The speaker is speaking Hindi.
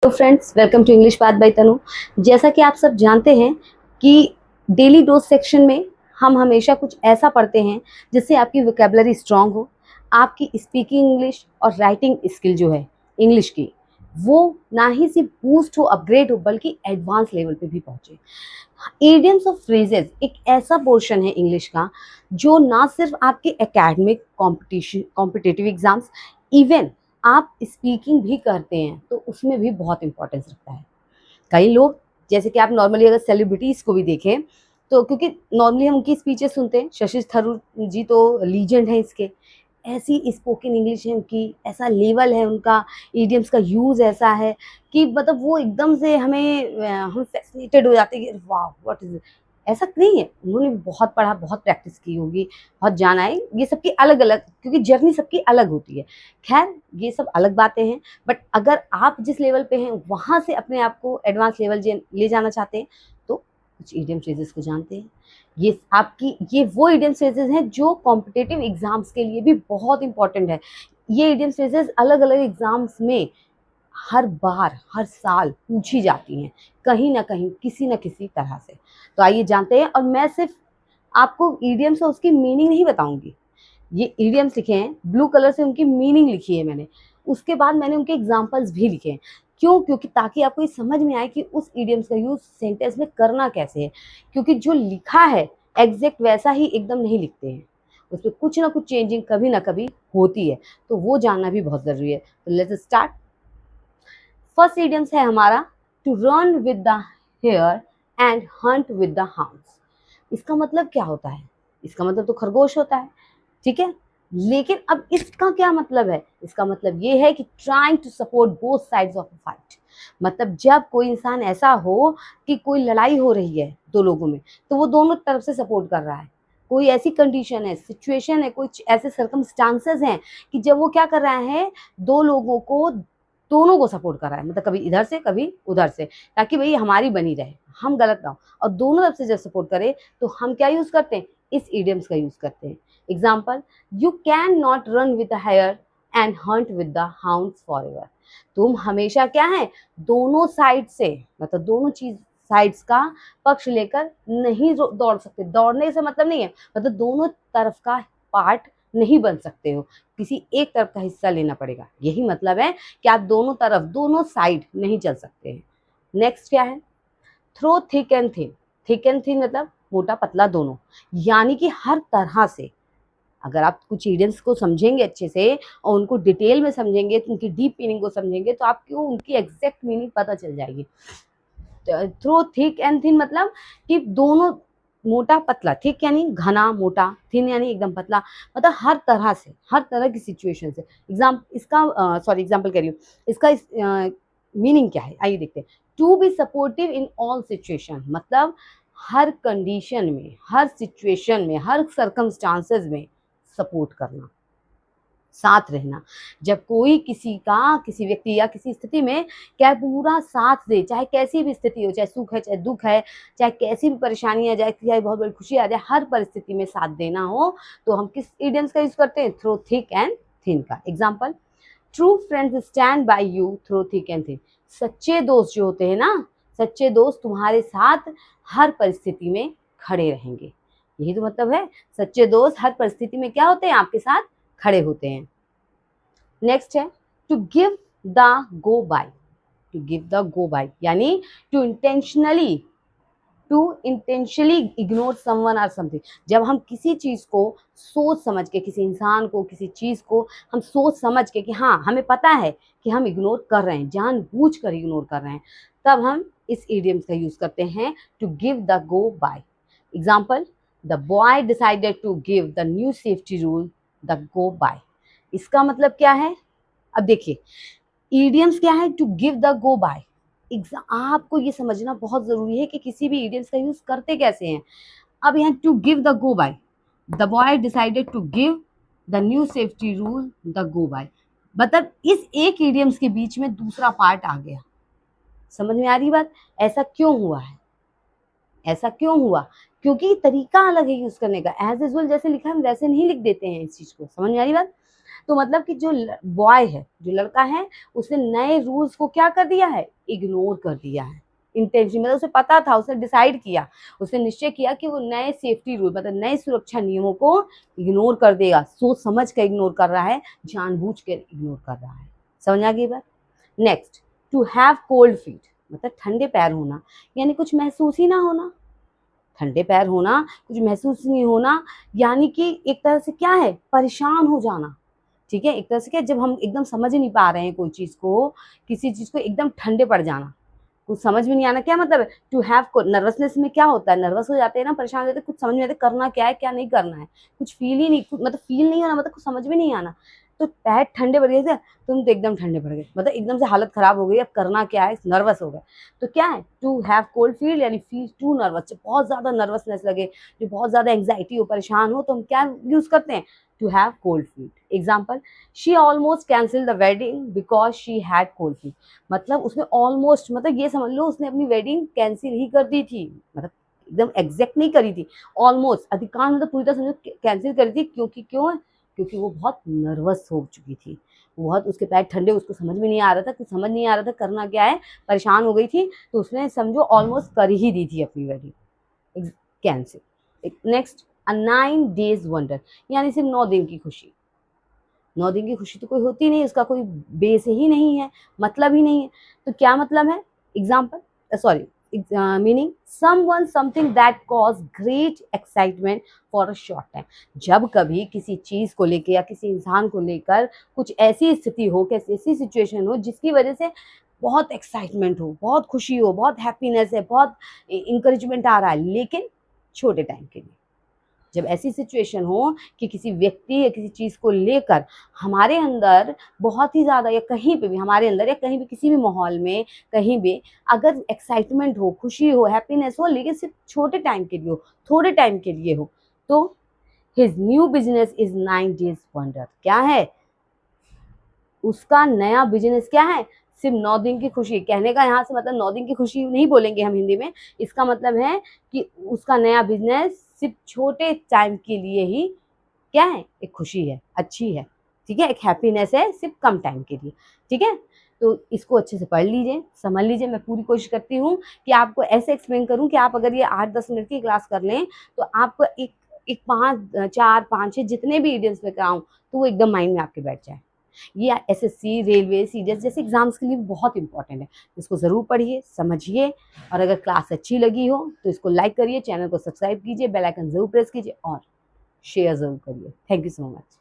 तो फ्रेंड्स, वेलकम टू इंग्लिश बात बाय तनु। जैसा कि आप सब जानते हैं कि डेली डोज सेक्शन में हम हमेशा कुछ ऐसा पढ़ते हैं जिससे आपकी वोकेबलरी स्ट्रांग हो, आपकी स्पीकिंग इंग्लिश और राइटिंग स्किल जो है इंग्लिश की, वो ना ही सिर्फ बूस्ट हो, अपग्रेड हो, बल्कि एडवांस लेवल पे भी पहुंचे। इडियम्स और फ्रेजेस एक ऐसा पोर्शन है इंग्लिश का जो ना सिर्फ आपके academic competition competitive exams, even आप स्पीकिंग भी करते हैं तो उसमें भी बहुत इंपॉर्टेंस रखता है। कई लोग, जैसे कि आप नॉर्मली अगर सेलिब्रिटीज़ को भी देखें तो, क्योंकि नॉर्मली हम उनकी स्पीचेस सुनते हैं, शशि थरूर जी तो लीजेंड हैं इसके, ऐसी स्पोकन इंग्लिश है उनकी, ऐसा लेवल है उनका, इडियम्स का यूज़ ऐसा है कि मतलब वो एकदम से हम फैसिनेटेड हो जाते हैं कि वाह व्हाट इज़, ऐसा नहीं है, उन्होंने बहुत पढ़ा, बहुत प्रैक्टिस की होगी, बहुत जाना है, ये सबकी अलग-अलग, क्योंकि जर्नी सबकी अलग होती है। ख़ैर ये सब अलग बातें हैं, बट अगर आप जिस लेवल पे हैं वहाँ से अपने आप को एडवांस लेवल ले जाना चाहते हैं तो कुछ इडियम फ्रेजेस को जानते हैं। ये वो इडियम फ्रेजेस हैं जो कॉम्पिटिटिव एग्जाम्स के लिए भी बहुत इंपॉर्टेंट है। ये इडियम फ्रेजेस अलग अलग एग्जाम्स में हर बार, हर साल पूछी जाती हैं, कहीं ना कहीं, किसी न किसी तरह से। तो आइए जानते हैं, और मैं सिर्फ आपको इडियम्स और उसकी मीनिंग नहीं बताऊंगी। ये इडियम्स लिखे हैं, ब्लू कलर से उनकी मीनिंग लिखी है मैंने, उसके बाद मैंने उनके एग्जाम्पल्स भी लिखे हैं। क्यों? क्योंकि ताकि आपको ये समझ में आए कि उस इडियम्स का यूज़ सेंटेंस में करना कैसे है, क्योंकि जो लिखा है एग्जैक्ट वैसा ही एकदम नहीं लिखते हैं, उसमें कुछ ना कुछ चेंजिंग कभी ना कभी होती है, तो वो जानना भी बहुत ज़रूरी है। तो लेट्स स्टार्ट। फर्स्ट इडियम्स है हमारा, to run with the hare and hunt with the hounds. इसका मतलब क्या होता है? इसका मतलब तो खरगोश होता है, ठीक है, लेकिन अब इसका क्या मतलब है? इसका मतलब ये है कि trying to support both sides of a fight. मतलब जब कोई इंसान ऐसा हो कि कोई लड़ाई हो रही है दो लोगों में, तो वो दोनों तरफ से सपोर्ट कर रहा है। कोई ऐसी कंडीशन है, सिचुएशन है, कुछ ऐसे सर्कमस्टांसेस हैं कि जब वो क्या कर रहा है, दो लोगों को, दोनों को सपोर्ट कर रहा है, मतलब कभी इधर से कभी उधर से, ताकि भाई हमारी बनी रहे, हम गलत ना हो। और दोनों तरफ से जब सपोर्ट करे तो हम क्या यूज करते हैं? इस इडियम्स का यूज करते हैं। Example, you can not run with the hare and hunt with the hounds for ever. तुम हमेशा क्या है, दोनों साइड से, मतलब दोनों चीज साइड्स का पक्ष लेकर नहीं दौड़ सकते। दौड़ने से मतलब नहीं है, मतलब दोनों तरफ का पार्ट नहीं बन सकते हो, किसी एक तरफ का हिस्सा लेना पड़ेगा। यही मतलब है कि आप दोनों तरफ, दोनों साइड नहीं चल सकते हैं। नेक्स्ट क्या है? Through thick and thin. Thick and thin मतलब मोटा पतला दोनों, यानी कि हर तरह से। अगर आप कुछ इडियम्स को समझेंगे अच्छे से और उनको डिटेल में समझेंगे, तो उनकी डीप मीनिंग को समझेंगे, तो आपको उनकी एग्जैक्ट मीनिंग पता चल जाएगी। थ्रो थिक एंड थिन मतलब कि दोनों, मोटा पतला, थिक यानी घना मोटा, थिन यानी एकदम पतला, मतलब हर तरह से, हर तरह की सिचुएशन से। एग्जाम्पल कह रही हूँ, इसका मीनिंग क्या है, आइए देखते हैं। To be supportive in all situation, मतलब हर कंडीशन में, हर सिचुएशन में, हर सर्कमस्टांसेस में सपोर्ट करना, साथ रहना। जब कोई किसी व्यक्ति या किसी स्थिति में क्या पूरा साथ दे, चाहे कैसी भी स्थिति हो, चाहे सुख है, चाहे दुख है, चाहे कैसी भी परेशानी आ जाए, चाहे बहुत बड़ी खुशी आ जाए, हर परिस्थिति में साथ देना हो, तो हम किस इडियम्स का यूज करते हैं? थ्रो थिक एंड थिन का। Example, true friends stand by you through thick and thin. सच्चे दोस्त जो होते हैं ना, सच्चे दोस्त तुम्हारे साथ हर परिस्थिति में खड़े रहेंगे। यही तो मतलब है, सच्चे दोस्त हर परिस्थिति में क्या होते हैं? आपके साथ खड़े होते हैं। नेक्स्ट है, to give the go by. To give the go by यानी टू इंटेंशनली इग्नोर समवन और समथिंग। जब हम किसी चीज को सोच समझ के, किसी इंसान को, किसी चीज को हम सोच समझ के, कि हाँ हमें पता है कि हम इग्नोर कर रहे हैं, जानबूझ कर इग्नोर कर रहे हैं, तब हम इस इडियम्स का यूज करते हैं, to give the go by. Example, the boy decided to give the new safety rule the go by. इसका मतलब क्या है? अब देखिए, इडियम्स क्या है? To give the go by. आपको ये समझना बहुत जरूरी है कि किसी भी इडियम्स का यूज करते कैसे हैं। अब यहाँ to give the go by, the boy decided to give the new safety rule the go by, मतलब इस एक इडियम्स के बीच में दूसरा पार्ट आ गया। समझ में आ रही बात? ऐसा क्यों हुआ है? ऐसा क्यों हुआ? क्योंकि तरीका अलग है यूज करने का। एज यूजुअल जैसे लिखा है हम वैसे नहीं लिख देते हैं इस चीज को। समझ में आ रही बात? तो मतलब कि जो बॉय है, जो लड़का है, उसने नए रूल्स को क्या कर दिया है, इग्नोर कर दिया है इंटेंशन, मतलब उसे पता था, उसने डिसाइड किया, उसने निश्चय किया कि वो नए सेफ्टी रूल मतलब नए सुरक्षा नियमों को इग्नोर कर देगा, सोच समझ कर इग्नोर कर रहा है, जानबूझ कर इग्नोर कर रहा है। समझ आ गई बात। Next, to have cold feet मतलब ठंडे पैर होना, यानी कुछ महसूस ही ना होना, ठंडे पैर होना, कुछ महसूस नहीं होना, यानी कि एक तरह से क्या है, परेशान हो जाना। ठीक है, एक तरह से क्या, जब हम एकदम समझ नहीं पा रहे हैं कोई चीज़ को, किसी चीज़ को एकदम ठंडे पड़ जाना, कुछ समझ में नहीं आना, क्या मतलब है टू हैव को, नर्वसनेस में क्या होता है, नर्वस हो जाते हैं ना, परेशान हो जाते हैं, कुछ समझ नहीं आता करना क्या है क्या नहीं करना है, कुछ फील ही नहीं, मतलब फील नहीं होना, मतलब कुछ समझ में नहीं आना। तो पैर ठंडे पड़ गए थे, तुम तो एकदम ठंडे पड़ गए, मतलब एकदम से हालत खराब हो गई, अब करना क्या है, नर्वस हो गए। तो क्या है, टू हैव कोल्ड फील यानी फील टू नर्वस, जब बहुत ज़्यादा नर्वसनेस लगे, जो बहुत ज़्यादा एंग्जाइटी हो, परेशान हो, तो हम क्या यूज़ करते हैं, to have cold feel. Example, she almost cancel the wedding because she had cold feel, मतलब उसने ऑलमोस्ट, मतलब ये समझ लो उसने अपनी वेडिंग कैंसिल ही कर दी थी, मतलब एकदम एग्जैक्ट नहीं करी थी, ऑलमोस्ट, अधिकांश मतलब पूरी तरह समझो कैंसिल करी थी, क्योंकि क्यों, क्योंकि वो बहुत नर्वस हो चुकी थी, बहुत उसके पैर ठंडे, उसको समझ में नहीं आ रहा था, कुछ समझ नहीं आ रहा था करना क्या है, परेशान हो गई थी, तो उसने समझो ऑलमोस्ट कर ही दी थी अपनी वेडिंग कैंसिल। नेक्स्ट, अ 9 days वंडर, यानी सिर्फ 9 दिन की खुशी, 9 दिन की खुशी तो कोई होती नहीं, उसका कोई बेस ही नहीं है, मतलब ही नहीं है। तो क्या मतलब है, example sorry meaning, someone something that cause great excitement for a short time, जब कभी किसी चीज़ को लेकर या किसी इंसान को लेकर कुछ ऐसी स्थिति हो, कैसी ऐसी सिचुएशन हो जिसकी वजह से बहुत एक्साइटमेंट हो, बहुत खुशी हो, बहुत हैप्पीनेस है, बहुत इंकरेजमेंट आ रहा है, लेकिन छोटे टाइम के लिए। जब ऐसी सिचुएशन हो कि किसी व्यक्ति या किसी चीज़ को लेकर हमारे अंदर बहुत ही ज़्यादा, या कहीं पे भी हमारे अंदर या कहीं भी किसी भी माहौल में कहीं भी अगर एक्साइटमेंट हो, खुशी हो, हैप्पीनेस हो, लेकिन सिर्फ छोटे टाइम के लिए हो, थोड़े टाइम के लिए हो, तो his new business is 9 days wonder, क्या है, उसका नया बिजनेस क्या है, सिर्फ 9 दिन की खुशी, कहने का यहाँ से मतलब 9 दिन की खुशी नहीं बोलेंगे हम हिंदी में, इसका मतलब है कि उसका नया बिजनेस सिर्फ छोटे टाइम के लिए ही क्या है, एक खुशी है, अच्छी है, ठीक है, एक हैप्पीनेस है सिर्फ कम टाइम के लिए। ठीक है, तो इसको अच्छे से पढ़ लीजिए, समझ लीजिए, मैं पूरी कोशिश करती हूँ कि आपको ऐसे एक्सप्लेन करूँ कि आप अगर ये 8-10 मिनट की क्लास कर लें तो आपको एक एक 5 4 5 6 जितने भी इडियम्स में कराऊँ तो वो एकदम माइंड में आपके बैठ जाए। ये एसएससी, रेलवे, सीडीएस जैसे एग्जाम्स के लिए बहुत इंपॉर्टेंट है, इसको ज़रूर पढ़िए, समझिए, और अगर क्लास अच्छी लगी हो तो इसको लाइक करिए, चैनल को सब्सक्राइब कीजिए, बेल आइकन ज़रूर प्रेस कीजिए और शेयर ज़रूर करिए। Thank you so much.